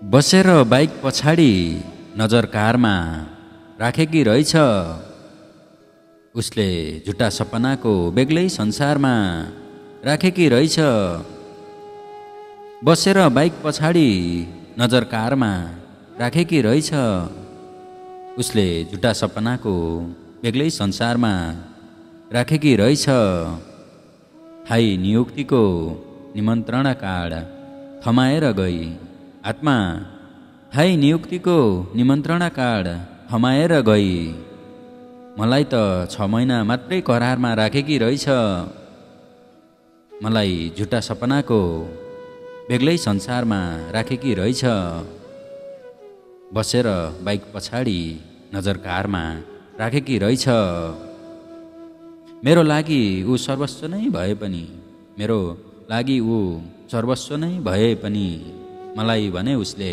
बसेर बाइक पछाडि नजर कारमा राखेकी रहेछ। उसले झुटा सपनाको बेग्लै संसारमा राखेकी रहेछ। बसेर बाइक पछाडि नजर कारमा राखेकी रहेछ। उसले झुटा सपनाको बेग्लै संसारमा राखेकी रहेछ। हाई नियुक्तिको निमन्त्रणा कार्ड थमाएर गई आत्मा। हाई नियुक्तिको निमन्त्रणा कार्ड थमाएर गई। मलाई त 6 महिना मात्रै करारमा राखेकी रहेछ। मलाई झुटा सपनाको बेग्लै संसारमा राखेकी रहेछ। बसेर बाइक पछाडि नजर कारमा राखेकी रहेछ। मेरो लागि ऊ सर्वस्व नै भए पनि, मेरो लागि ऊ सर्वस्व नै भए पनि, मलाई भने उसले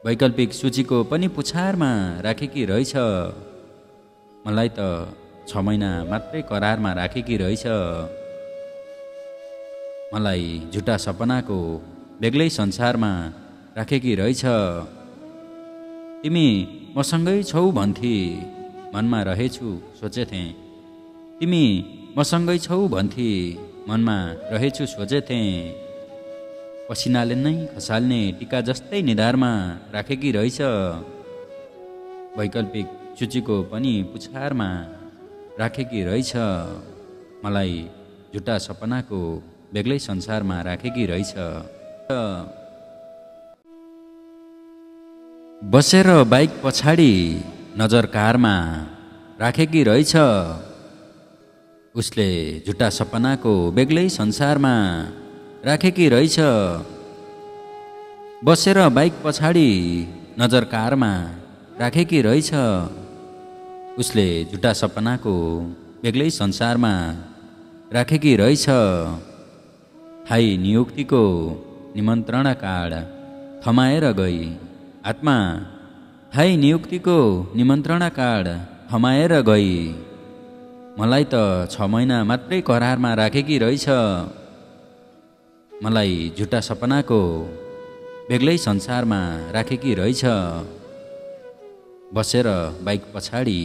वैकल्पिक सूचीको पनि पुछारमा राखेकी रहेछ। मलाई त 6 महिना मात्रै करारमा राखेकी रहेछ। मलाई झुटा सपनाको बेग्लै संसारमा राखेकी रहेछ। तिमी मसँगै छौ भन्थी, मनमा रहेछु सोचेथेँ। तिमी मसँगै छौ भन्थी, मनमा रहेछु सोचेथेँ। पसिनाले नै खसाल्ने टीका जस्तै निधारमा राखेकी रहेछ। वैकल्पिक सूचीको पनि पुछारमा राखेकी रहेछ। मलाई झुटा सपनाको बेग्लै संसारमा राखेकी रहेछ। बसेर बाइक पछाडि नजर कारमा राखेकी रहेछ। उसले झुटा सपनाको बेग्लै संसारमा राखेकी रहेछ। बसेर बाइक पछाडि नजर कारमा राखेकी रहेछ। उसले झुटा सपनाको बेग्लै संसारमा राखेकी रहेछ। हाई नियुक्तिको निमन्त्रणा कार्ड थमाएर गई आत्मा। हाई नियुक्तिको निमन्त्रणा कार्ड थमाएर गई। मलाई त 6 महिना मात्रै करारमा राखेकी रहेछ। मलाई झुटा सपनाको बेग्लै संसारमा राखेकी रहेछ। बसेर बाइक पछाडि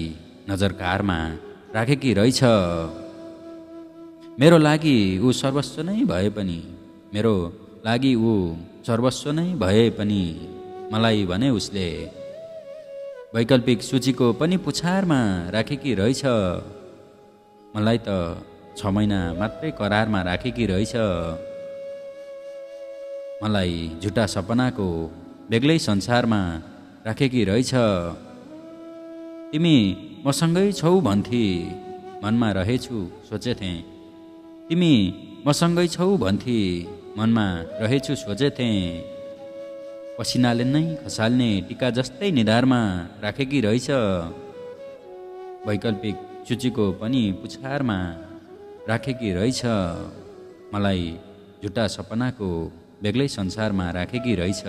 नजर कारमा राखेकी रहेछ। मेरो लागि ऊ सर्वस्व नै भए पनि, मेरो लागि ऊ सर्वस्व नै भए पनि, मलाई भने उसले वैकल्पिक सूचीको पनि पुछारमा राखेकी रहेछ। मलाई त 6 महिना मात्रै करारमा राखेकी रहेछ। मलाई झुटा सपनाको बेग्लै संसारमा राखेकी रहेछ। तिमी मसँगै छौ भन्थी, मनमा रहेछु सोचेथेँ। तिमी मसँगै छौ भन्थी, मनमा रहेछु सोचेथेँ। पसिनाले नै खसाल्ने टीका जस्तै निधारमा राखेकी रहेछ। वैकल्पिक सूचीको पनि पुछारमा राखेकी रहेछ। मलाई झुटा सपनाको बेग्लै संसारमा राखेकी रहेछ।